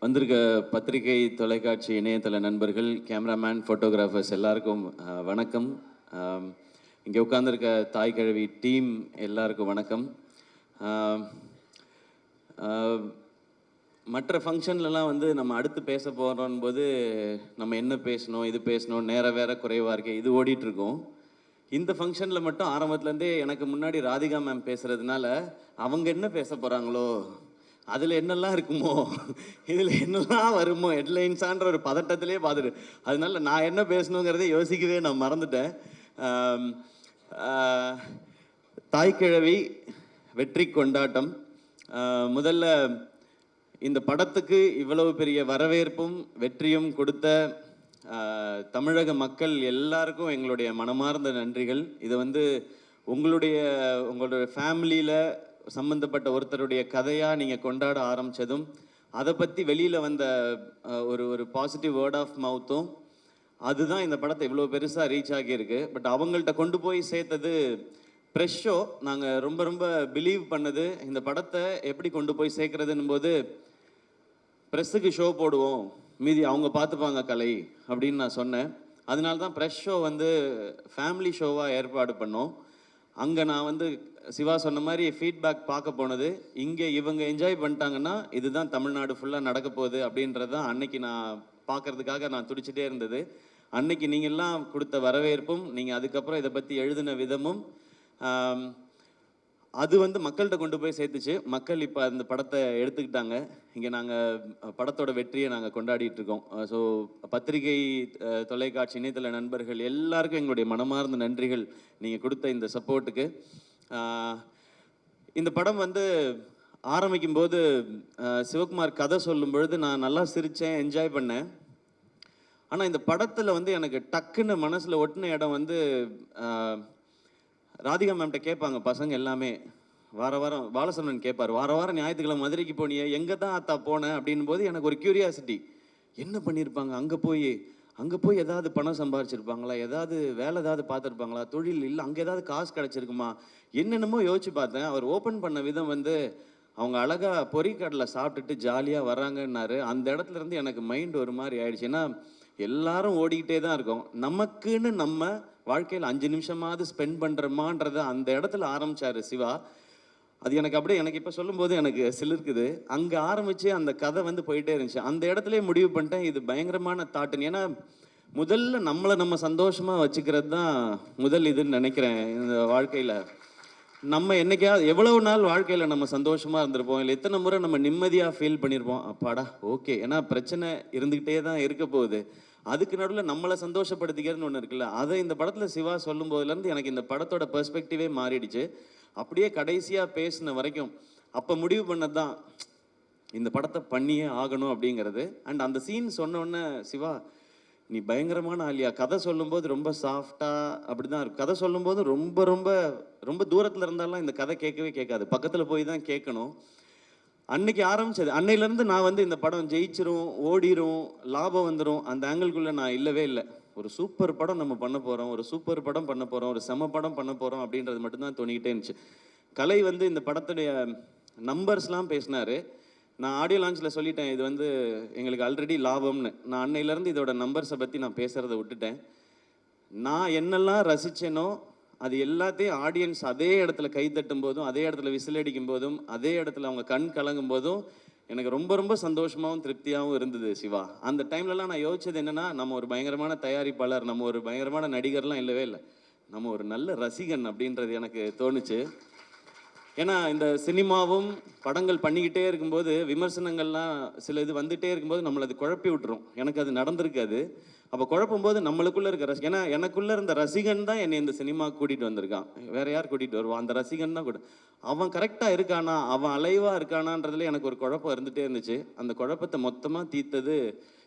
வந்திருக்க பத்திரிகை, தொலைக்காட்சி, இணையதள நண்பர்கள், கேமராமேன், ஃபோட்டோகிராஃபர்ஸ் எல்லாருக்கும் வணக்கம். இங்கே உட்காந்துருக்க தாய் கிழவி டீம் எல்லாருக்கும் வணக்கம். மற்ற ஃபங்க்ஷன்லலாம் வந்து நம்ம அடுத்து பேச போகிறோம் போது நம்ம என்ன பேசணும், இது பேசணும், நேரம் வேற குறைவாக இருக்கு, இது ஓடிட்டுருக்கோம். இந்த ஃபங்க்ஷனில் மட்டும் ஆரம்பத்துலேருந்தே எனக்கு முன்னாடி ராதிகா மேம் பேசுகிறதுனால அவங்க என்ன பேச போகிறாங்களோ, அதில் என்னெல்லாம் இருக்குமோ, இதில் என்னெல்லாம் வருமோ, ஹெட்லைன்ஸான்ற ஒரு பதட்டத்திலே பார்த்துட்டு, அதனால நான் என்ன பேசணுங்கிறதே யோசிக்கவே நான் மறந்துட்டேன். தாய்க்கிழவி வெற்றி கொண்டாட்டம். முதல்ல இந்த படத்துக்கு இவ்வளவு பெரிய வரவேற்பும் வெற்றியும் கொடுத்த தமிழக மக்கள் எல்லாருக்கும் எங்களுடைய மனமார்ந்த நன்றிகள். இது வந்து உங்களுடைய ஃபேமிலியில் சம்மந்தப்பட்ட ஒருத்தருடைய கதையாக நீங்கள் கொண்டாட ஆரம்பித்ததும், அதை பற்றி வெளியில் வந்த ஒரு பாசிட்டிவ் வேர்ட் ஆஃப் மவுத்தும், அதுதான் இந்த படத்தை இவ்வளோ பெருசாக ரீச் ஆகியிருக்கு. பட் அவங்கள்ட்ட கொண்டு போய் சேர்த்தது ப்ரெஷ் ஷோ. நாங்கள் ரொம்ப ரொம்ப பிலீவ் பண்ணது இந்த படத்தை எப்படி கொண்டு போய் சேர்க்குறதுன்னு போது, ப்ரெஸ்ஸுக்கு ஷோ போடுவோம், மீதி அவங்க பார்த்துப்பாங்க கலை அப்படின்னு நான் சொன்னேன். அதனால தான் ப்ரெஷ் ஷோ வந்து ஃபேமிலி ஷோவாக ஏற்பாடு பண்ணோம். அங்கே நான் வந்து சிவா சொன்ன மாதிரி ஃபீட்பேக் பார்க்க போனது, இங்கே இவங்க என்ஜாய் பண்ணிட்டாங்கன்னா இதுதான் தமிழ்நாடு ஃபுல்லாக நடக்க போகுது அப்படின்றது தான் அன்னைக்கு நான் பார்க்கறதுக்காக நான் துடிச்சிட்டே இருந்தது. அன்னைக்கு நீங்கள்லாம் கொடுத்த வரவேற்பும், நீங்கள் அதுக்கப்புறம் இதை பற்றி எழுதின விதமும், அது வந்து மக்கள்கிட்ட கொண்டு போய் சேர்த்துச்சு. மக்கள் இப்போ அந்த படத்தை எடுத்துக்கிட்டாங்க. இங்கே நாங்கள் படத்தோட வெற்றியை நாங்கள் கொண்டாடிட்டு இருக்கோம். ஸோ பத்திரிகை, தொலைக்காட்சி, இணையதள நண்பர்கள் எல்லாருக்கும் எங்களுடைய மனமார்ந்த நன்றிகள் நீங்கள் கொடுத்த இந்த சப்போர்ட்டுக்கு. இந்த படம் வந்து ஆரம்பிக்கும் போது சிவகுமார் கதை சொல்லும் பொழுது நான் நல்லா சிரித்தேன், என்ஜாய் பண்ணேன். ஆனால் இந்த படத்தில் வந்து எனக்கு டக்குன்னு மனசில் ஒட்டின இடம் வந்து, ராதிகா மேம்கிட்ட கேட்பாங்க பசங்க எல்லாமே, வாரம் பாலசரவணன் கேட்பார், வாரம் ஞாயிற்றுக்கிழமை மதுரைக்கு போனியே, எங்கே தான் அத்தா போனேன் அப்படின் போது எனக்கு ஒரு க்யூரியாசிட்டி, என்ன பண்ணியிருப்பாங்க அங்கே போய் ஏதாவது பணம் சம்பாரிச்சிருப்பாங்களா, ஏதாவது வேலை ஏதாவது பார்த்துருப்பாங்களா, தொழில் இல்லை அங்கே ஏதாவது காசு கிடச்சிருக்குமா, என்னென்னமோ யோசிச்சு பார்த்தேன். அவர் ஓப்பன் பண்ண விதம் வந்து, அவங்க அழகாக பொறிக்கடலை சாப்பிட்டுட்டு ஜாலியாக வராங்கன்னாரு. அந்த இடத்துல இருந்து எனக்கு மைண்ட் ஒரு மாதிரி ஆயிடுச்சு. ஏன்னா எல்லாரும் ஓடிக்கிட்டே தான் இருக்கோம், நமக்குன்னு நம்ம வாழ்க்கையில் 5 நிமிஷமாவது ஸ்பெண்ட் பண்ணுறோமான்றதை அந்த இடத்துல ஆரம்பித்தார் சிவா. அது எனக்கு இப்போ சொல்லும்போது எனக்கு சிலிர்க்குது. அங்கே ஆரம்பித்து அந்த கதை வந்து போயிட்டே இருந்துச்சு. அந்த இடத்துலேயே முடிவு பண்ணிட்டேன், இது பயங்கரமான தாட்டுன்னு. ஏன்னா முதல்ல நம்மளை நம்ம சந்தோஷமாக வச்சுக்கிறது தான் முதல் இதுன்னு நினைக்கிறேன். இந்த வாழ்க்கையில் நம்ம என்னைக்காவது எவ்வளவு நாள் வாழ்க்கையில் நம்ம சந்தோஷமாக இருந்திருப்போம், இல்லை எத்தனை முறை நம்ம நிம்மதியாக ஃபீல் பண்ணியிருப்போம், அப்பாடா ஓகே. ஏன்னா பிரச்சனை இருந்துக்கிட்டே தான் இருக்க போகுது, அதுக்கு நடுவில் நம்மளை சந்தோஷப்படுத்திக்கிறதுன்னு ஒன்று இருக்குல்ல. அதை இந்த படத்தில் சிவா சொல்லும் போதுலேருந்து எனக்கு இந்த படத்தோட பெர்ஸ்பெக்டிவே மாறிடுச்சு. அப்படியே கடைசியாக பேசின வரைக்கும் அப்போ முடிவு பண்ணது தான் இந்த படத்தை பண்ணியே ஆகணும் அப்படிங்கிறது. அண்ட் அந்த சீன் சொன்னோடனே, சிவா நீ பயங்கரமான ஆலியா, கதை சொல்லும்போது ரொம்ப சாஃப்டாக அப்படி தான் இருக்கும், கதை சொல்லும்போது ரொம்ப ரொம்ப ரொம்ப தூரத்தில் இருந்தாலும் இந்த கதை கேட்கவே கேட்காது, பக்கத்தில் போய் தான் கேட்கணும். அன்னைக்கு ஆரம்பிச்சது, அன்னையிலேருந்து நான் வந்து இந்த படம் ஜெயிச்சிரும், ஓடிரும், லாபம் வந்துடும், அந்த ஆங்கிள்குள்ளே நான் இல்லவே இல்லை. ஒரு சூப்பர் படம் நம்ம பண்ண போகிறோம், ஒரு சூப்பர் படம் பண்ண போகிறோம், ஒரு செம படம் பண்ண போகிறோம் அப்படின்றது மட்டும்தான் தோணிக்கிட்டே இருந்துச்சு. கலை வந்து இந்த படத்துடைய நம்பர்ஸ்லாம் பேசினார். நான் ஆடியோ லான்ச்சில் சொல்லிட்டேன், இது வந்து எங்களுக்கு ஆல்ரெடி லாபம்னு. நான் அன்னையிலேருந்து இதோட நம்பர்ஸை பற்றி நான் பேசுகிறத விட்டுட்டேன். நான் என்னெல்லாம் ரசித்தேனோ அது எல்லாத்தையும் ஆடியன்ஸ் அதே இடத்துல கை தட்டும் போதும், அதே இடத்துல விசில் அடிக்கும் போதும், அதே இடத்துல அவங்க கண் கலங்கும் போதும் எனக்கு ரொம்ப ரொம்ப சந்தோஷமாகவும் திருப்தியாகவும் இருந்தது சிவா. அந்த டைம்லலாம் நான் யோசிச்சது என்னென்னா, நம்ம ஒரு பயங்கரமான தயாரிப்பாளர், நம்ம ஒரு பயங்கரமான நடிகர்லாம் இல்லவே இல்லை, நம்ம ஒரு நல்ல ரசிகன் அப்படின்றது எனக்கு தோணுச்சு. ஏன்னா இந்த சினிமாவும் படங்கள் பண்ணிக்கிட்டே இருக்கும்போது விமர்சனங்கள்லாம் சில இது வந்துகிட்டே இருக்கும்போது நம்மளை அது குழப்பி விட்டுரும். எனக்கு அது நடந்திருக்காது. அப்போ குழப்பும் போது நம்மளுக்குள்ளே இருக்க ஏன்னா எனக்குள்ளே இருந்த ரசிகன் தான் என்னை இந்த சினிமா கூட்டிகிட்டு வந்திருக்கான், வேற யார் கூட்டிகிட்டு வருவான், அந்த ரசிகன் தான் கூட. அவன் கரெக்டாக இருக்கானா, அவன் அலைவாக இருக்கானான்றதுல எனக்கு ஒரு குழப்பம் இருந்துகிட்டே இருந்துச்சு. அந்த குழப்பத்தை மொத்தமாக தீர்த்தது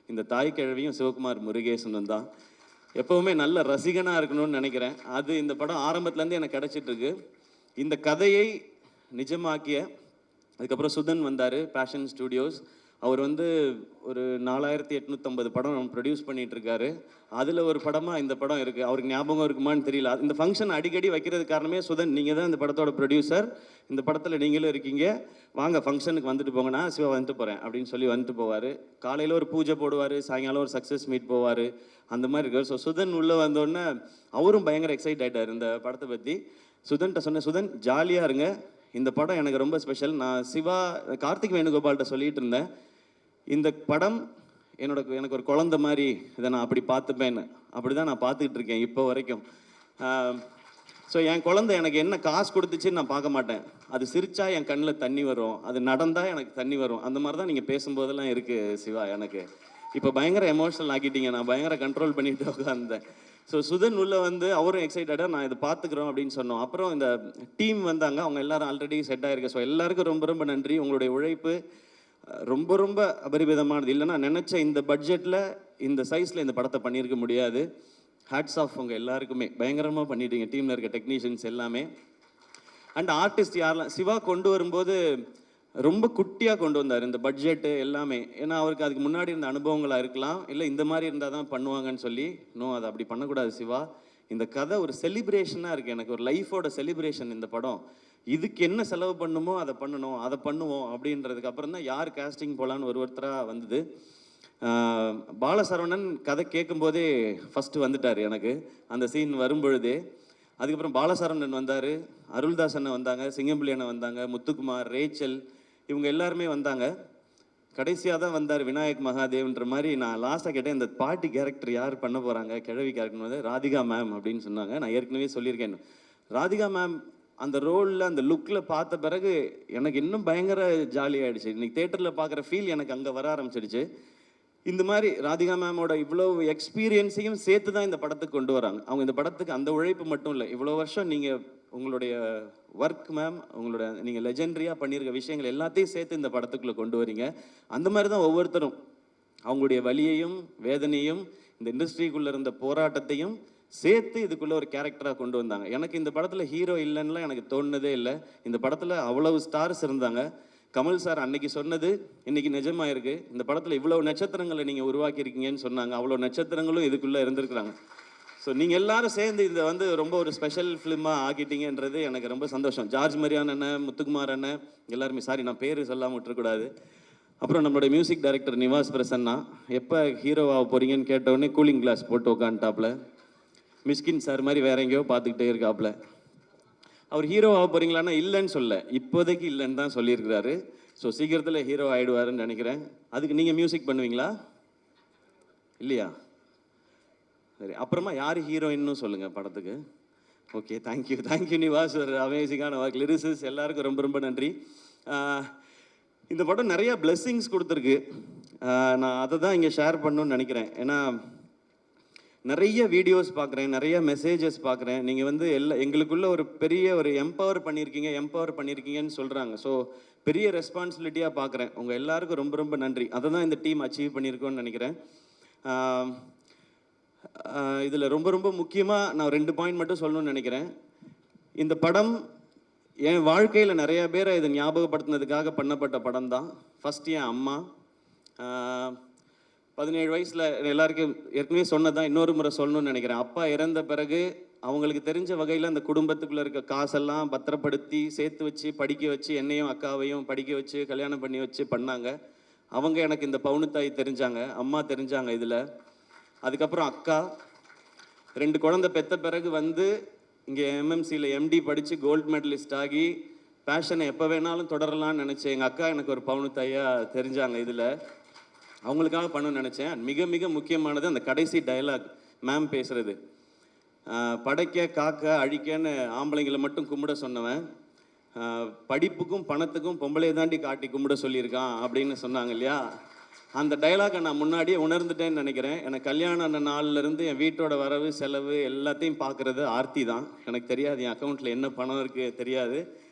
இந்த தாய் கிழவியும் சிவகுமார் முருகேசனும் தான். எப்போவுமே நல்ல ரசிகனாக இருக்கணும்னு நினைக்கிறேன். அது இந்த படம் ஆரம்பத்துலேருந்து எனக்கு கிடச்சிட்ருக்கு. இந்த கதையை நிஜமாக்கிய அதுக்கப்புறம் சுதன் வந்தார், பேஷன் ஸ்டுடியோஸ். அவர் வந்து ஒரு 4850 படம் ப்ரொடியூஸ் பண்ணிட்டு இருக்காரு. அதில் ஒரு படமாக இந்த படம் இருக்குது. அவருக்கு ஞாபகம் இருக்குமான்னு தெரியல. இந்த ஃபங்க்ஷன் அடிக்கடி வைக்கிறது காரணமே சுதன், நீங்கள் தான் இந்த படத்தோட ப்ரொடியூசர், இந்த படத்தில் நீங்களும் இருக்கீங்க, வாங்க ஃபங்க்ஷனுக்கு வந்துட்டு போங்க, நான் சிவா வந்துட்டு போகிறேன் அப்படின்னு சொல்லி வந்துட்டு போவார். காலையில் ஒரு பூஜை போடுவார், சாயங்காலம் ஒரு சக்ஸஸ் மீட் போவார், அந்த மாதிரி இருக்கார். ஸோ சுதன் உள்ளே வந்தோடனே அவரும் பயங்கர எக்ஸைட் ஆகிட்டார் இந்த படத்தை பற்றி. சுதன்கிட்ட சொன்னேன், சுதன் ஜாலியாக இருங்க, இந்த படம் எனக்கு ரொம்ப ஸ்பெஷல். நான் சிவா கார்த்திக் வேணுகோபால்கிட்ட சொல்லிட்டு இருந்தேன், இந்த படம் எனக்கு ஒரு குழந்தை மாதிரி, இதை நான் அப்படி பார்த்துப்பேன்னு. அப்படி தான் நான் பார்த்துக்கிட்டு இருக்கேன் இப்போ வரைக்கும். ஸோ என் குழந்தை எனக்கு என்ன காசு கொடுத்துச்சுன்னு நான் பார்க்க மாட்டேன். அது சிரிச்சா என் கண்ணில் தண்ணி வரும், அது நடந்தால் எனக்கு தண்ணி வரும். அந்த மாதிரி தான் நீங்கள் பேசும்போதெல்லாம் இருக்குது சிவா. எனக்கு இப்போ பயங்கர எமோஷனல் ஆக்கிட்டீங்க, நான் பயங்கர கண்ட்ரோல் பண்ணிட்டு உட்காந்தேன். ஸோ சுதன் உள்ளே வந்து அவரும் எக்ஸைட்டடாக நான் இதை பார்த்துக்குறோம் அப்படின்னு சொன்னோம். அப்புறம் இந்த டீம் வந்தாங்க, அவங்க எல்லாரும் ஆல்ரெடி செட் ஆகிருக்கு. ஸோ எல்லாருக்கும் ரொம்ப ரொம்ப நன்றி. உங்களுடைய உழைப்பு ரொம்ப ரொம்ப அபரிமிதமானது. இல்லைன்னா நினச்ச இந்த பட்ஜெட்டில் இந்த சைஸில் இந்த படத்தை பண்ணியிருக்க முடியாது. ஹேட்ஸ் ஆஃப் உங்கள் எல்லாருக்குமே, பயங்கரமாக பண்ணிட்டீங்க, டீமில் இருக்க டெக்னீஷியன்ஸ் எல்லாமே. அண்ட் ஆர்டிஸ்ட் யாரெல்லாம் சிவா கொண்டு வரும்போது ரொம்ப குட்டியாக கொண்டு வந்தார் இந்த பட்ஜெட்டு எல்லாமே. ஏன்னா அவருக்கு அதுக்கு முன்னாடி இருந்த அனுபவங்களாக இருக்கலாம், இல்லை இந்த மாதிரி இருந்தால் தான் பண்ணுவாங்கன்னு சொல்லி. அதை அப்படி பண்ணக்கூடாது சிவா. இந்த கதை ஒரு செலிப்ரேஷனாக இருக்குது, எனக்கு ஒரு லைஃபோட செலிப்ரேஷன் இந்த படம். இதுக்கு என்ன செலவு பண்ணுமோ அதை பண்ணணும், அதை பண்ணுவோம் அப்படின்றதுக்கு அப்புறம் தான் யார் கேஸ்டிங் போகலான்னு ஒருத்தராக வந்தது. பாலசரவணன் கதை கேட்கும்போதே ஃபஸ்ட்டு வந்துட்டார் எனக்கு அந்த சீன் வரும்பொழுதே. அதுக்கப்புறம் பாலசரவணன் வந்தார், அருள்தாஸ் அண்ணன் வந்தாங்க, சிங்கம்புலி அண்ணன் வந்தாங்க, முத்துக்குமார், ரேச்சல், இவங்க எல்லாருமே வந்தாங்க. கடைசியாக தான் வந்தார் விநாயக் மகாதேவ்ன்ற மாதிரி. நான் லாஸ்ட்டாக கேட்டேன், இந்த பாட்டி கேரக்டர் யார் பண்ண போகிறாங்க, கிழவி கேரக்டர் வந்து ராதிகா மேம் அப்படின்னு சொன்னாங்க. நான் ஏற்கனவே சொல்லியிருக்கேன், ராதிகா மேம் அந்த ரோலில் அந்த லுக்கில் பார்த்த பிறகு எனக்கு இன்னும் பயங்கர ஜாலியாகிடுச்சு. இன்றைக்கி தேட்டரில் பார்க்குற ஃபீல் எனக்கு அங்கே வர ஆரம்பிச்சிடுச்சு. இந்த மாதிரி ராதிகா மேமோட இவ்வளோ எக்ஸ்பீரியன்ஸையும் சேர்த்து தான் இந்த படத்துக்கு கொண்டு வராங்க. அவங்க இந்த படத்துக்கு அந்த உழைப்பு மட்டும் இல்லை, இவ்வளோ வருஷம் நீங்கள் உங்களுடைய ஒர்க் மேம், உங்களோட நீங்கள் லெஜெண்டரியாக பண்ணியிருக்க விஷயங்கள் எல்லாத்தையும் சேர்த்து இந்த படத்துக்குள்ளே கொண்டு வரீங்க. அந்த மாதிரி தான் ஒவ்வொருத்தரும் அவங்களுடைய வலியையும் வேதனையும் இந்த இண்டஸ்ட்ரிக்குள்ளே இருந்த போராட்டத்தையும் சேர்த்து இதுக்குள்ளே ஒரு கேரக்டராக கொண்டு வந்தாங்க. எனக்கு இந்த படத்தில் ஹீரோ இல்லைன்னுலாம் எனக்கு தோணுனதே இல்லை. இந்த படத்தில் அவ்வளவு ஸ்டார்ஸ் இருந்தாங்க. கமல் சார் அன்னைக்கு சொன்னது இன்னைக்கு நிஜமாயிருக்கு. இந்த படத்தில் இவ்வளவு நட்சத்திரங்களை நீங்கள் உருவாக்கியிருக்கீங்கன்னு சொன்னாங்க. அவ்வளோ நட்சத்திரங்களும் இதுக்குள்ளே இருந்திருக்கிறாங்க. ஸோ நீங்கள் எல்லாரும் சேர்ந்து இதை வந்து ரொம்ப ஒரு ஸ்பெஷல் ஃபிலிமாக ஆக்கிட்டீங்கன்றது எனக்கு ரொம்ப சந்தோஷம். ஜார்ஜ் மரியான் அண்ணன், முத்துக்குமார் அண்ணன் எல்லாருமே, சாரி நான் பேர் சொல்லாமல் விட்டுறக்கூடாது. அப்புறம் நம்மளுடைய மியூசிக் டைரக்டர் நிவாஸ் பிரசன்னா, எப்போ ஹீரோவாக போகிறீங்கன்னு கேட்டவுடனே கூலிங் கிளாஸ் போட்டு உட்காந்துட்டாப்புல. மிஸ்கின் சார் மாதிரி வேற எங்கேயோ பார்த்துக்கிட்டே இருக்காப்புல. அவர் ஹீரோ ஆக போகிறீங்களான்னா இல்லைன்னு சொல்ல, இப்போதைக்கு இல்லைன்னு தான் சொல்லியிருக்கிறாரு. ஸோ சீக்கிரத்தில் ஹீரோ ஆகிடுவாருன்னு நினைக்கிறேன். அதுக்கு நீங்கள் மியூசிக் பண்ணுவீங்களா இல்லையா? சரி, அப்புறமா யார் ஹீரோயின்னு சொல்லுங்கள் படத்துக்கு. ஓகே, தேங்க்யூ நிவாஸ், ஒரு அமேசிங்கான ஒர்க். லிரிசிஸ் எல்லாருக்கும் ரொம்ப ரொம்ப நன்றி. இந்த படம் நிறையா பிளெஸ்ஸிங்ஸ் கொடுத்துருக்கு. நான் அதை தான் இங்கே ஷேர் பண்ணணும்னு நினைக்கிறேன். ஏன்னா நிறைய வீடியோஸ் பார்க்குறேன், நிறைய மெசேஜஸ் பார்க்குறேன். நீங்கள் வந்து எங்களுக்குள்ள ஒரு பெரிய ஒரு எம்பவர் பண்ணியிருக்கீங்கன்னு சொல்கிறாங்க. ஸோ பெரிய ரெஸ்பான்சிபிலிட்டியாக பார்க்குறேன். உங்கள் எல்லாருக்கும் ரொம்ப ரொம்ப நன்றி. அதை தான் இந்த டீம் அச்சீவ் பண்ணியிருக்கோன்னு நினைக்கிறேன். இதில் ரொம்ப ரொம்ப முக்கியமாக நான் 2 பாயிண்ட் மட்டும் சொல்லணும்னு நினைக்கிறேன். இந்த படம் என் வாழ்க்கையில் நிறைய பேரை இதை ஞாபகப்படுத்தினதுக்காக பண்ணப்பட்ட படம் தான். ஃபஸ்ட்டு என் அம்மா. 17 வயசில் எல்லாருக்கும் ஏற்கனவே சொன்னதான், இன்னொரு முறை சொல்லணும்னு நினைக்கிறேன். அப்பா இறந்த பிறகு அவங்களுக்கு தெரிஞ்ச வகையில் அந்த குடும்பத்துக்குள்ளே இருக்க காசெல்லாம் பத்திரப்படுத்தி சேர்த்து வச்சு படிக்க வச்சு, என்னையும் அக்காவையும் படிக்க வச்சு கல்யாணம் பண்ணி வச்சு பண்ணாங்க. அவங்க எனக்கு இந்த பவுனுத்தாய் தெரிஞ்சாங்க, அம்மா தெரிஞ்சாங்க இதில். அதுக்கப்புறம் அக்கா 2 குழந்தை பெற்ற பிறகு வந்து இங்கே எம்எம்சியில் எம்டி படித்து கோல்டு மெடலிஸ்ட் ஆகி பேஷனை எப்போ வேணாலும் தொடரலான்னு நினச்சேன். எங்கள் அக்கா எனக்கு ஒரு பவுனுத்தாயாக தெரிஞ்சாங்க இதில். அவங்களுக்காக பண்ணணும்னு நினச்சேன். மிக மிக முக்கியமானது அந்த கடைசி டயலாக் மேம் பேசுகிறது. படைக்க காக்க அழிக்கன்னு ஆம்பளைங்களை மட்டும் கும்பிட சொன்னவன், படிப்புக்கும் பணத்துக்கும் பொம்பளையை தாண்டி காட்டி கும்பிட சொல்லியிருக்கான் அப்படின்னு சொன்னாங்க இல்லையா? அந்த டைலாகை நான் முன்னாடியே உணர்ந்துட்டேன்னு நினைக்கிறேன். எனக்கு கல்யாணம் ஆன நாள்லேருந்து என் வீட்டோட வரவு செலவு எல்லாத்தையும் பார்க்குறது ஆர்த்தி தான். எனக்கு தெரியாது என் அக்கௌண்ட்டில் என்ன பணம் இருக்குது தெரியாது.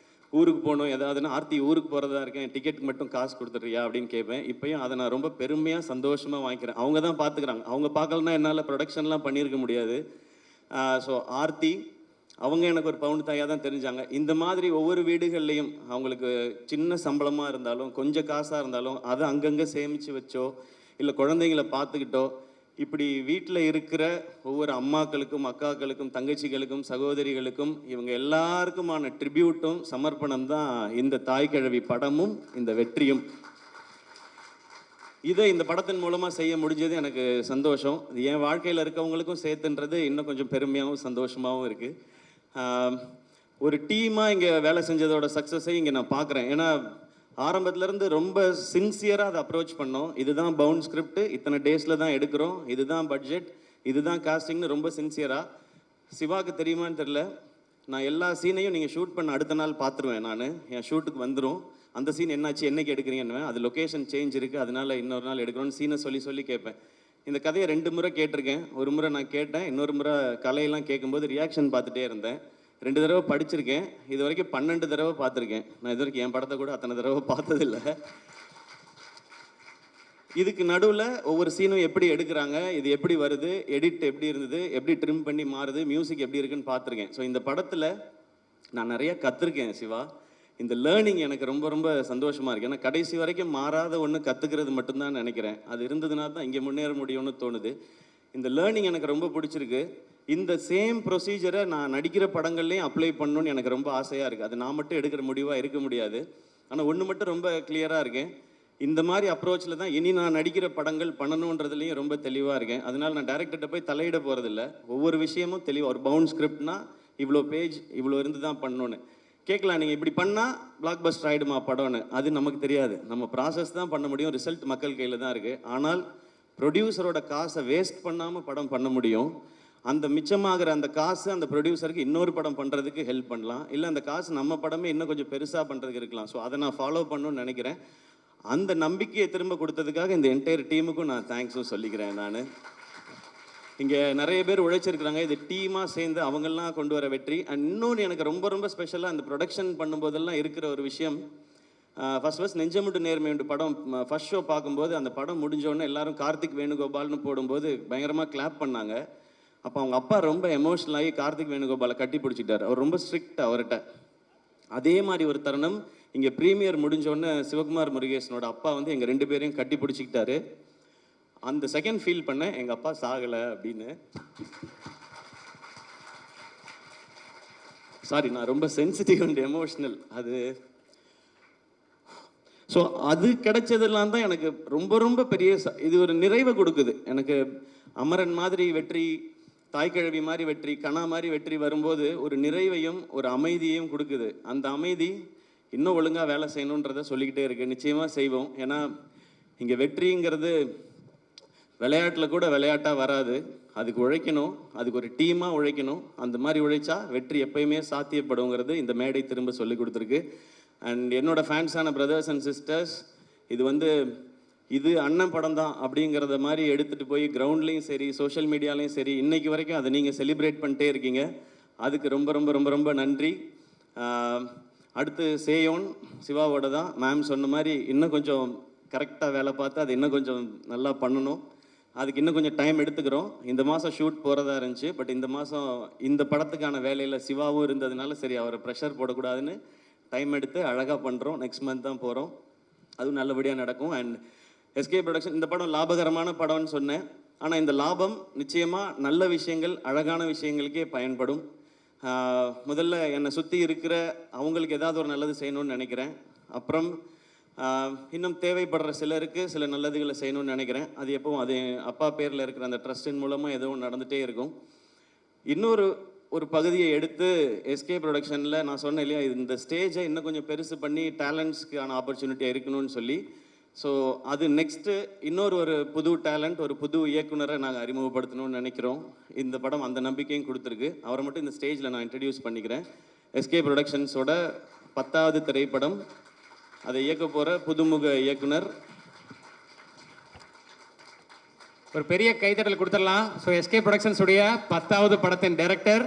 ஊருக்கு போகணும் ஏதாவதுன்னா, ஆர்த்தி ஊருக்கு போகிறதா இருக்கேன், டிக்கெட்டுக்கு மட்டும் காசு கொடுத்துட்றியா அப்படின்னு கேட்பேன். இப்போயும் அதை நான் ரொம்ப பெருமையாக சந்தோஷமாக வாங்கிக்கிறேன். அவங்க தான் பார்த்துக்கிறாங்க. அவங்க பார்க்கலன்னா என்னால் ப்ரொடக்ஷன்லாம் பண்ணியிருக்க முடியாது. ஸோ ஆர்த்தி, அவங்க எனக்கு ஒரு பவுன் தாயாக தான் தெரிஞ்சாங்க. இந்த மாதிரி ஒவ்வொரு வீடுகள்லையும் அவங்களுக்கு சின்ன சம்பளமாக இருந்தாலும் கொஞ்சம் காசாக இருந்தாலும் அதை அங்கங்கே சேமித்து வச்சோ இல்லை குழந்தைங்கள பார்த்துக்கிட்டோ இப்படி வீட்டில் இருக்கிற ஒவ்வொரு அம்மாக்களுக்கும் அக்காக்களுக்கும் தங்கச்சிகளுக்கும் சகோதரிகளுக்கும் இவங்க எல்லாருக்குமான ட்ரிபியூட்டும் சமர்ப்பணம் தான் இந்த தாய்க்கிழவி படமும் இந்த வெற்றியும். இதை இந்த படத்தின் மூலமாக செய்ய முடிஞ்சது எனக்கு சந்தோஷம். இது என் வாழ்க்கையில் இருக்கவங்களுக்கும் சேர்த்துன்றது இன்னும் கொஞ்சம் பெருமையாகவும் சந்தோஷமாகவும் இருக்குது. ஒரு டீமாக இங்கே வேலை செஞ்சதோட சக்ஸஸை இங்கே நான் பார்க்குறேன். ஏன்னா ஆரம்பத்துலேருந்து ரொம்ப சின்சியராக அதை அப்ரோச் பண்ணோம். இதுதான் பவுண்ட் ஸ்கிரிப்ட், இத்தனை டேஸில் தான் எடுக்கிறோம், இதுதான் பட்ஜெட், இதுதான் காஸ்டிங்னு ரொம்ப சின்சியராக. சிவாவுக்கு தெரியுமான்னு தெரில, நான் எல்லா சீனையும் நீங்கள் ஷூட் பண்ண அடுத்த நாள் பார்த்துருவேன். நான் என் ஷூட்டுக்கு வந்துடும், அந்த சீன் என்னாச்சு என்னைக்கு எடுக்கிறீங்கன்னு, அது லொக்கேஷன் சேஞ்ச் இருக்குது அதனால இன்னொரு நாள் எடுக்கிறோன்னு சீனை சொல்லி கேட்பேன். இந்த கதையை 2 முறை கேட்டிருக்கேன். ஒரு முறை நான் கேட்டேன், இன்னொரு முறை கலையெல்லாம் கேட்கும்போது ரியாக்ஷன் பார்த்துட்டே இருந்தேன். 2 தடவை படிச்சிருக்கேன். இது வரைக்கும் 12 தடவை பார்த்துருக்கேன். நான் இது வரைக்கும் என் படத்தை கூட அத்தனை தடவை பார்த்ததில்லை. இதுக்கு நடுவில் ஒவ்வொரு சீனும் எப்படி எடுக்கிறாங்க, இது எப்படி வருது, எடிட் எப்படி இருந்தது, எப்படி ட்ரிம் பண்ணி மாறுது, மியூசிக் எப்படி இருக்குன்னு பார்த்துருக்கேன். ஸோ இந்த படத்தில் நான் நிறைய கற்றுருக்கேன் சிவா. இந்த லேர்னிங் எனக்கு ரொம்ப ரொம்ப சந்தோஷமாக இருக்குது. ஏன்னா கடைசி வரைக்கும் மாறாத ஒன்று கற்றுக்கிறது மட்டும்தான் நினைக்கிறேன். அது இருந்ததுனா தான் இங்கே முன்னேற முடியும்னு தோணுது. இந்த லேர்னிங் எனக்கு ரொம்ப பிடிச்சிருக்கு. இந்த சேம் ப்ரொசீஜரை நான் நடிக்கிற படங்கள்லேயும் அப்ளை பண்ணணும்னு எனக்கு ரொம்ப ஆசையாக இருக்குது. அது நான் மட்டும் எடுக்கிற முடிவாக இருக்க முடியாது. ஆனால் ஒன்று மட்டும் ரொம்ப கிளியராக இருக்கேன், இந்த மாதிரி அப்ரோச்சில் தான் இனி நான் நடிக்கிற படங்கள் பண்ணணுன்றதுலேயும் ரொம்ப தெளிவாக இருக்கேன். அதனால் நான் டைரக்டர்கிட்ட போய் தலையிட போகிறதில்ல. ஒவ்வொரு விஷயமும் தெளிவாக, ஒரு பவுண்ட் ஸ்கிரிப்ட்னா இவ்வளோ பேஜ் இவ்வளோ இருந்து தான் பண்ணணுன்னு கேட்கலாம். நீங்கள் இப்படி பண்ணால் பிளாக் பஸ்டர் ஆகிடுமா படம்னு, அது நமக்கு தெரியாது. நம்ம ப்ராசஸ் தான் பண்ண முடியும், ரிசல்ட் மக்கள் கையில் தான் இருக்குது. ஆனால் ப்ரொடியூசரோட காசை வேஸ்ட் பண்ணாமல் படம் பண்ண முடியும். அந்த மிச்சமாகிற அந்த காசு அந்த ப்ரொடியூசருக்கு இன்னொரு படம் பண்ணுறதுக்கு ஹெல்ப் பண்ணலாம், இல்லை அந்த காசு நம்ம படமே இன்னும் கொஞ்சம் பெருசாக பண்ணுறதுக்கு இருக்கலாம். ஸோ அதை நான் ஃபாலோ பண்ணணும்னு நினைக்கிறேன். அந்த நம்பிக்கையை திரும்ப கொடுத்ததுக்காக இந்த என்டையர் டீமுக்கும் நான் தேங்க்ஸும் சொல்லிக்கிறேன். நான் இங்கே நிறைய பேர் உழைச்சிருக்கிறாங்க. இது டீமாக சேர்ந்து அவங்கெல்லாம் கொண்டு வர வெற்றி. அண்ட் இன்னொன்று எனக்கு ரொம்ப ரொம்ப ஸ்பெஷலாக அந்த ப்ரொடக்ஷன் பண்ணும்போதெல்லாம் இருக்கிற ஒரு விஷயம், ஃபர்ஸ்ட் நெஞ்சமுண்டு நேர்மையுண்டு படம் ஃபர்ஸ்ட் ஷோ பார்க்கும்போது அந்த படம் முடிஞ்சோடனே எல்லாரும் கார்த்திக் வேணுகோபால்னு போடும்போது பயங்கரமாக கிளாப் பண்ணாங்க. அப்போ அவங்க அப்பா ரொம்ப எமோஷனல் ஆகி கார்த்திக் வேணுகோபாலை கட்டி பிடிச்சிட்டார். அவர் ரொம்ப ஸ்ட்ரிக்ட் அவர்கிட்ட. அதே மாதிரி ஒரு தருணம் இங்கே ப்ரீமியர் முடிஞ்சோடனே சிவகுமார் முருகேசனோட அப்பா வந்து எங்கள் 2 பேரையும் கட்டி பிடிச்சிக்கிட்டாரு. அந்த செகண்ட் ஃபீல் பண்ணேன், எங்கள் அப்பா சாகலை அப்படின்னு. சாரி, நான் ரொம்ப சென்சிட்டிவ் அண்ட் எமோஷ்னல். ஸோ அது கிடைச்சதெல்லாம் தான் எனக்கு ரொம்ப ரொம்ப பெரிய இது ஒரு நிறைவை கொடுக்குது எனக்கு. அமரன் மாதிரி வெற்றி, தாய்க்கிழவி மாதிரி வெற்றி, கணா மாதிரி வெற்றி வரும்போது ஒரு நிறைவையும் ஒரு அமைதியையும் கொடுக்குது. அந்த அமைதி இன்னும் ஒழுங்காக வேலை செய்யணுன்றதை சொல்லிக்கிட்டே இருக்கு. நிச்சயமாக செய்வோம். ஏன்னா இங்கே வெற்றிங்கிறது விளையாட்டில் கூட விளையாட்டாக வராது. அதுக்கு உழைக்கணும், அதுக்கு ஒரு டீமாக உழைக்கணும். அந்த மாதிரி உழைச்சா வெற்றி எப்பயுமே சாத்தியப்படுங்கிறது இந்த மேடை திரும்ப சொல்லி கொடுத்துருக்கு. அண்ட் என்னோட ஃபேன்ஸான பிரதர்ஸ் அண்ட் சிஸ்டர்ஸ், இது அண்ணன் படம் தான் அப்படிங்கிறத மாதிரி எடுத்துகிட்டு போய் கிரவுண்ட்லேயும் சரி சோஷியல் மீடியாலையும் சரி இன்னைக்கு வரைக்கும் அதை நீங்கள் செலிப்ரேட் பண்ணிட்டே இருக்கீங்க. அதுக்கு ரொம்ப ரொம்ப ரொம்ப ரொம்ப நன்றி. அடுத்து சேயோன் சிவாவோட தான். மேம் சொன்ன மாதிரி இன்னும் கொஞ்சம் கரெக்டாக வேலை பார்த்து அது இன்னும் கொஞ்சம் நல்லா பண்ணணும். அதுக்கு இன்னும் கொஞ்சம் டைம் எடுத்துக்கிறோம். இந்த மாதம் ஷூட் போகிறதா இருந்துச்சு. பட் இந்த மாதம் இந்த படத்துக்கான வேலையில் சிவாவும் இருந்ததுனால சரி அவரை ப்ரெஷர் போடக்கூடாதுன்னு டைம் எடுத்து அழகாக பண்ணுறோம். நெக்ஸ்ட் மந்த் தான் போகிறோம். அதுவும் நல்லபடியாக நடக்கும். அண்ட் எஸ்கே ப்ரொடக்ஷன் இந்த படம் லாபகரமான படம்னு சொன்னேன். ஆனால் இந்த லாபம் நிச்சயமாக நல்ல விஷயங்கள், அழகான விஷயங்களுக்கே பயன்படும். முதல்ல என்னை சுற்றி இருக்கிற அவங்களுக்கு ஏதாவது ஒரு நல்லது செய்யணும்னு நினைக்கிறேன். அப்புறம் இன்னும் தேவைப்படுற சிலருக்கு சில நல்லதுகளை செய்யணும்னு நினைக்கிறேன். அது எப்பவும் அது அப்பா பேரில் இருக்கிற அந்த ட்ரஸ்டின் மூலமாக எதுவும் நடந்துகிட்டே இருக்கும். ஒரு பகுதியை எடுத்து எஸ்கே ப்ரொடக்ஷனில் நான் சொன்னேன் இல்லையா, இந்த ஸ்டேஜை இன்னும் கொஞ்சம் பெருசு பண்ணி டேலண்ட்ஸ்க்கான ஆப்பர்ச்சுனிட்டியாக இருக்கணும்னு சொல்லி. ஸோ அது நெக்ஸ்ட்டு ஒரு புது டேலண்ட், ஒரு புது இயக்குனரை நாங்கள் அறிமுகப்படுத்தணும்னு நினைக்கிறோம். இந்த படம் அந்த நம்பிக்கையும் கொடுத்துருக்கு. அவரை மட்டும் இந்த ஸ்டேஜில் நான் இன்ட்ரடியூஸ் பண்ணிக்கிறேன். எஸ்கே ப்ரொடக்ஷன்ஸோட 10வது திரைப்படம், அதை இயக்க போகிற புதுமுக இயக்குனர். ஒரு பெரிய கைத்தட்டல் கொடுத்துடலாம். ஸோ எஸ்கே ப்ரொடக்ஷன்ஸ் உடைய 10வது படத்தின் டைரக்டர்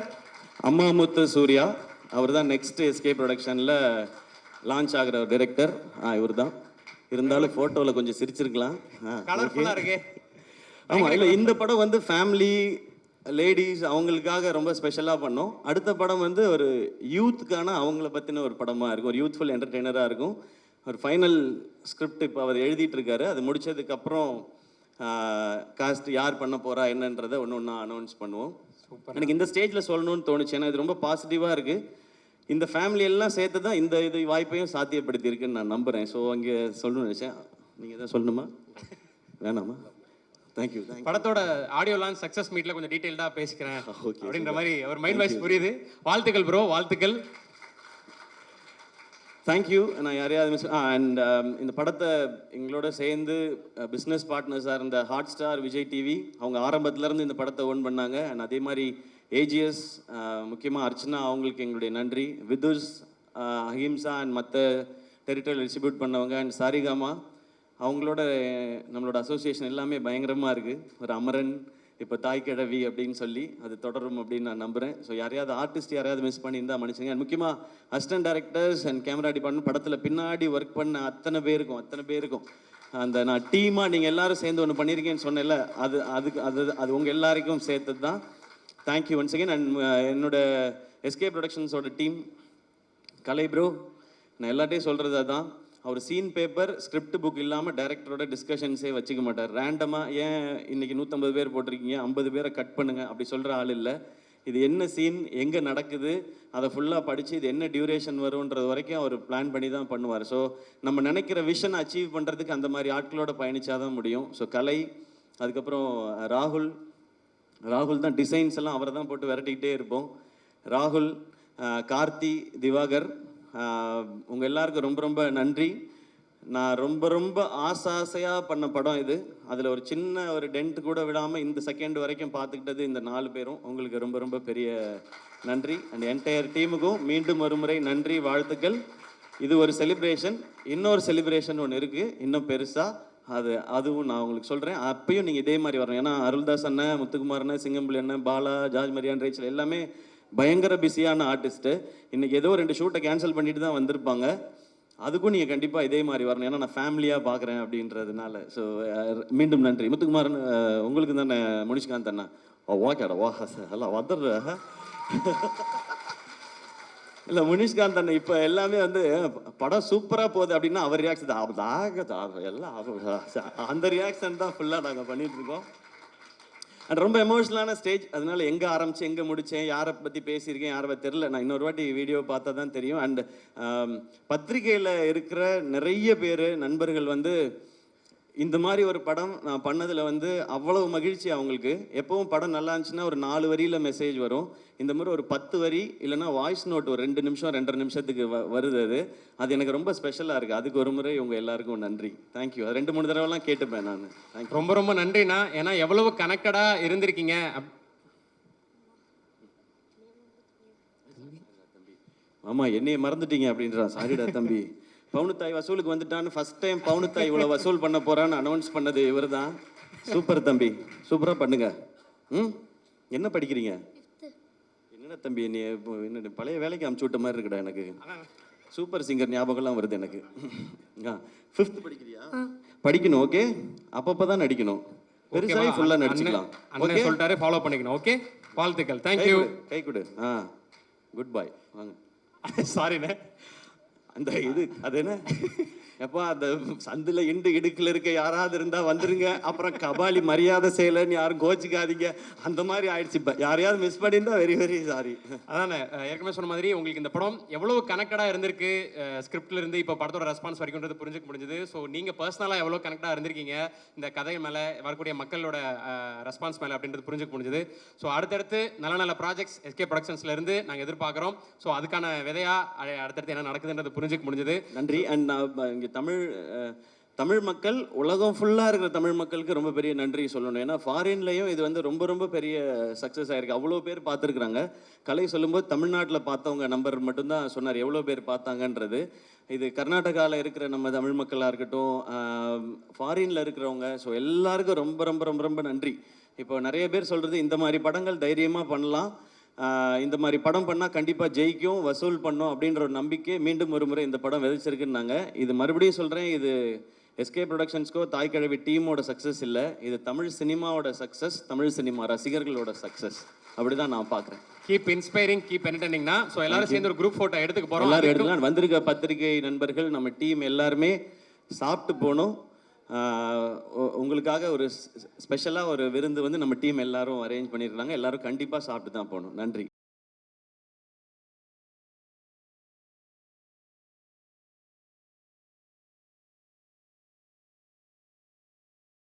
அம்மாமுத்து சூர்யா. அவர் தான் நெக்ஸ்ட் எஸ்கே ப்ரொடக்ஷனில் லான்ச் ஆகிற டைரக்டர். இவர் தான். இருந்தாலும் ஃபோட்டோவில் கொஞ்சம் சிரிச்சிருக்கலாம். கலர்ஃபுல்லாக இருக்கு. ஆமாம், இல்லை இந்த படம் ஃபேமிலி லேடிஸ் அவங்களுக்காக ரொம்ப ஸ்பெஷலாக பண்ணோம். அடுத்த படம் வந்து ஒரு யூத்துக்கான அவங்கள பற்றின ஒரு படமாக இருக்கும், ஒரு யூத்ஃபுல் என்டர்டெய்னராக இருக்கும். ஒரு ஃபைனல் ஸ்கிரிப்ட் இப்போ அவர் எழுதிட்டு இருக்காரு. அது முடிச்சதுக்கப்புறம் காஸ்ட் யார் பண்ண போகிறா என்னன்றதை ஒன்று ஒன்றா அனௌன்ஸ் பண்ணுவோம். எனக்கு இந்த ஸ்டேஜில் சொல்லணும்னு தோணுச்சு, ஏன்னா இது ரொம்ப பாசிட்டிவாக இருக்குது. இந்த ஃபேமிலி எல்லாம் சேர்த்து தான் இது வாய்ப்பையும் சாத்தியப்படுத்தியிருக்குன்னு நான் நம்புகிறேன். ஸோ அங்கே சொல்லணும்னு நினச்சேன். நீங்கள் எதாவது சொல்லணுமா? வேணாமா? தேங்க்யூ. படத்தோட ஆடியோ லான்ச் சக்ஸஸ் மீட்ல கொஞ்சம் டீடைல்டாக பேசிக்கிறேன் Okay, அப்படின்ற மாதிரி அவர் மைண்ட் வாய்ஸ் புரியுது. வாழ்த்துக்கள் ப்ரோ, வாழ்த்துக்கள். தேங்க்யூ. நான் யாரையாவது மிஸ் அண்ட் இந்த படத்தை எங்களோட சேர்ந்து பிஸ்னஸ் பார்ட்னர்ஸாக இருந்த ஹாட் ஸ்டார், விஜய் டிவி, அவங்க ஆரம்பத்துலேருந்து இந்த படத்தை ஓன் பண்ணாங்க. அண்ட் அதே மாதிரி ஏஜிஎஸ், முக்கியமாக அர்ச்சனா, அவங்களுக்கு எங்களுடைய நன்றி. விதுஷ், அஹிம்சா அண்ட் மற்ற டெரிட்டரியில் டிஸ்ட்ரிபியூட் பண்ணவங்க, அண்ட் சாரிகாமா, அவங்களோட நம்மளோட அசோசியேஷன் எல்லாமே பயங்கரமாக இருக்குது. ஒரு அமரன், இப்போ தாய் கிழவி அப்படின்னு சொல்லி அது தொடரும் அப்படின்னு நான் நம்புகிறேன். ஸோ யாரையாவது ஆர்டிஸ்ட் யாரையாவது மிஸ் பண்ணியிருந்தால் மன்னிச்சுங்க. அண்ட் முக்கியமாக assistant directors and camera department, படத்தில் பின்னாடி ஒர்க் பண்ண அத்தனை பேருக்கும் அந்த நான் டீமாக நீங்கள் எல்லாரும் சேர்ந்து ஒன்று பண்ணியிருக்கேன்னு சொன்னேன்ல, அது உங்கள் எல்லாருக்கும் சேர்த்தது தான். Thank you once again. அண்ட் என்னோட எஸ்கே ப்ரொடக்ஷன்ஸோட டீம், கலை ப்ரோ, நான் எல்லாட்டையும் சொல்கிறது அதான். அவர் சீன் பேப்பர், ஸ்கிரிப்ட் புக் இல்லாமல் டைரக்டரோட டிஸ்கஷன்ஸே வச்சுக்க மாட்டார். ரேண்டமாக ஏன் இன்றைக்கி 150 பேர் போட்டிருக்கீங்க, 50 பேரை கட் பண்ணுங்கள் அப்படி சொல்கிற ஆள் இல்லை. இது என்ன சீன், எங்கே நடக்குது, அதை ஃபுல்லாக படித்து இது என்ன டியூரேஷன் வரும்ன்றது வரைக்கும் அவர் பிளான் பண்ணி தான் பண்ணுவார். ஸோ நம்ம நினைக்கிற விஷன் அச்சீவ் பண்ணுறதுக்கு அந்த மாதிரி ஆட்களோட பயணிச்சா தான் முடியும். ஸோ கலை, அதுக்கப்புறம் ராகுல் தான் டிசைன்ஸ் எல்லாம் அவரை தான் போட்டு விரட்டிக்கிட்டே இருப்போம். ராகுல், கார்த்தி, திவாகர், உங்கள் எல்லாருக்கும் ரொம்ப ரொம்ப நன்றி. நான் ரொம்ப ஆசையாக பண்ண படம் இது. அதில் ஒரு சின்ன ஒரு டென்ட் கூட விடாமல் இந்த செகண்ட் வரைக்கும் பார்த்துக்கிட்டது இந்த 4 பேரும். உங்களுக்கு ரொம்ப பெரிய நன்றி. அண்ட் என்டையர் டீமுக்கும் மீண்டும் ஒரு முறை நன்றி, வாழ்த்துக்கள். இது ஒரு செலிப்ரேஷன். இன்னொரு செலிப்ரேஷன் ஒன்று இருக்குது, இன்னும் பெருசாக. அதுவும் நான் உங்களுக்கு சொல்கிறேன். அப்பயும் நீங்கள் இதே மாதிரி வரணும். ஏன்னா அருள்தாஸ் அண்ணன், முத்துக்குமார் அண்ணன், சிங்கம்புலி அண்ணன், பாலா, ஜார்ஜ் மரியான், ரேச்சல் எல்லாமே பயங்கர பிஸியான ஆர்டிஸ்ட்டு. இன்றைக்கி ஏதோ 2 ஷூட்டை கேன்சல் பண்ணிட்டு தான் வந்திருப்பாங்க. அதுக்கும் நீங்கள் கண்டிப்பாக இதே மாதிரி வரணும், ஏன்னா நான் ஃபேமிலியாக பார்க்குறேன் அப்படின்றதுனால. ஸோ மீண்டும் நன்றி. முத்துக்குமாரன், உங்களுக்கு தானே முனிஷ்காந்த் அண்ணா? ஓகேடா, எல்லாம் வந்துடுற இல்லை முனிஷ்காந்த் அண்ணன் இப்போ எல்லாமே வந்து படம் சூப்பராக போகுது அப்படின்னா அவர் ரியாக்ஷன் எல்லாம் அந்த ரியாக்ஷன் தான் ஃபுல்லாக நாங்கள் பண்ணிகிட்ருக்கோம். அண்ட் ரொம்ப எமோஷ்னலான ஸ்டேஜ். அதனால எங்கே ஆரம்பித்து எங்கே முடித்தேன், யாரை பற்றி பேசியிருக்கேன், யாரை தெரில. நான் இன்னொரு வாட்டி வீடியோ பார்த்தா தான் தெரியும். அண்ட் பத்திரிகையில் இருக்கிற நிறைய பேர் நண்பர்கள் வந்து இந்த மாதிரி ஒரு படம் நான் பண்ணதில் வந்து அவ்வளவு மகிழ்ச்சி அவங்களுக்கு. எப்பவும் படம் நல்லா இருந்துச்சுன்னா ஒரு 4 வரியில் மெசேஜ் வரும். இந்த மாதிரி ஒரு 10 வரி இல்லைன்னா வாய்ஸ் நோட் ஒரு 2 நிமிஷம் 2.5 நிமிஷத்துக்கு வருது. அது எனக்கு ரொம்ப ஸ்பெஷலாக இருக்குது. அதுக்கு ஒரு முறை உங்கள் எல்லாருக்கும் நன்றி. தேங்க்யூ. 2-3 தடவைலாம் கேட்டுப்பேன் நான். தேங்க்யூ. ரொம்ப நன்றிண்ணா. ஏன்னா எவ்வளவு கனெக்டடாக இருந்திருக்கீங்க. ஆமாம், என்னையை மறந்துட்டீங்க அப்படின்றான். சாரிடா தம்பி. பவுனுத்தாய் வசூலுக்கு வந்துட்டான்னு ஃபர்ஸ்ட் டைம் பவுனுத்தாய் இவ்வளோ வசூல் பண்ண போகிறான்னு அனௌன்ஸ் பண்ணது இவர் தான். சூப்பர் தம்பி, சூப்பராக பண்ணுங்க. என்ன படிக்கிறீங்க? என்ன தம்பி, நீ என்ன பழைய வேலைக்கு அமுச்சு விட்ட மாதிரி இருக்குடா எனக்கு. சூப்பர் சிங்கர் ஞாபகம்லாம் வருது எனக்கு. 5th படிக்கிறியா? படிக்கணும். ஓகே, அப்பப்போ தான் நடிக்கணும். பெருசாகி ஃபுல்லாக நடிச்சுக்கலாம். ஓகே சொல்லிட்டாரு, ஃபாலோ பண்ணிக்கணும். ஓகே, வாழ்த்துக்கள். தேங்க்யூ. கை கொடு. குட் பாய். வாங்க. சாரிண்ணே. அந்த அது என்ன எப்போ அந்த சந்தில் இடுக்கில் இருக்க யாராவது இருந்தால் வந்துருங்க. அப்புறம் கபாலி மரியாதை செய்யலைன்னு யாரும் கோச்சிக்காதீங்க. அந்த மாதிரி ஆயிடுச்சு. இப்போ யாரையாவது மிஸ் பண்ணியிருந்தா வெரி சாரி. அதானே ஏற்கனவே சொன்ன மாதிரி உங்களுக்கு இந்த படம் எவ்வளவு கனெக்டடாக இருந்திருக்கு, ஸ்கிரிப்ட்ல இருந்து இப்போ படத்தோட ரெஸ்பான்ஸ் வரைக்கும்ன்றது புரிஞ்சுக்க முடிஞ்சது. ஸோ நீங்கள் பர்சனலாக எவ்வளோ கனெக்டாக இருந்திருக்கீங்க இந்த கதை மேலே, வரக்கூடிய மக்களோட ரெஸ்பான்ஸ் மேலே அப்படின்றது புரிஞ்சுக்க முடிஞ்சது. ஸோ அடுத்தடுத்து நல்ல ப்ராஜெக்ட்ஸ் எஸ்கே ப்ரொடக்ஷன்ஸ்லேருந்து நாங்கள் எதிர்பார்க்குறோம். ஸோ அதுக்கான விதையாக அடுத்தடுத்து என்ன நடக்குதுன்றது புரிஞ்சுக்க முடிஞ்சது. நன்றி. அண்ட் நான் இங்கே தமிழ் மக்கள், உலகம் ஃபுல்லாக இருக்கிற தமிழ் மக்களுக்கு ரொம்ப பெரிய நன்றி சொல்லணும். ஏன்னா ஃபாரின்லேயும் இது வந்து ரொம்ப பெரிய சக்ஸஸ் ஆகிருக்கு. அவ்வளோ பேர் பார்த்துருக்குறாங்க. கலை சொல்லும்போது தமிழ்நாட்டில் பார்த்தவங்க நம்பர் மட்டும்தான் சொன்னார், எவ்வளோ பேர் பார்த்தாங்கன்றது. இது கர்நாடகாவில் இருக்கிற நம்ம தமிழ் மக்களாக இருக்கட்டும், ஃபாரினில் இருக்கிறவங்க, ஸோ எல்லாருக்கும் ரொம்ப நன்றி. இப்போ நிறைய பேர் சொல்கிறது இந்த மாதிரி படங்கள் தைரியமாக பண்ணலாம், இந்த மாதிரி படம் பண்ணால் கண்டிப்பாக ஜெயிக்கும், வசூல் பண்ணும் அப்படின்ற ஒரு நம்பிக்கை மீண்டும் ஒரு முறை இந்த படம் விதைச்சிருக்குன்னாங்க. இது மறுபடியும் சொல்கிறேன், இது எஸ்கே ப்ரொடக்ஷன்ஸ்க்கோ தாய்க்கிழவி டீமோட சக்ஸஸ் இல்லை, இது தமிழ் சினிமாவோட சக்ஸஸ், தமிழ் சினிமா ரசிகர்களோட சக்ஸஸ். அப்படி தான் நான் பார்க்குறேன். கீப் இன்ஸ்பைரிங், கீப் என்டர்டெய்னிங்னா. ஸோ எல்லாரும் சேர்ந்து ஒரு குரூப் ஃபோட்டோ எடுத்துக்க போகிறோம். எல்லாரும் எடுத்துக்கலாம். வந்திருக்க பத்திரிகை நண்பர்கள், நம்ம டீம் எல்லாருமே சாப்பிட்டு போகணும். உங்களுக்காக ஒரு ஸ்பெஷலாக ஒரு விருந்து வந்து நம்ம டீம் எல்லாரும் அரேஞ்ச் பண்ணியிருக்காங்க. எல்லாரும் கண்டிப்பாக சாப்பிட்டு தான் போகணும். நன்றி.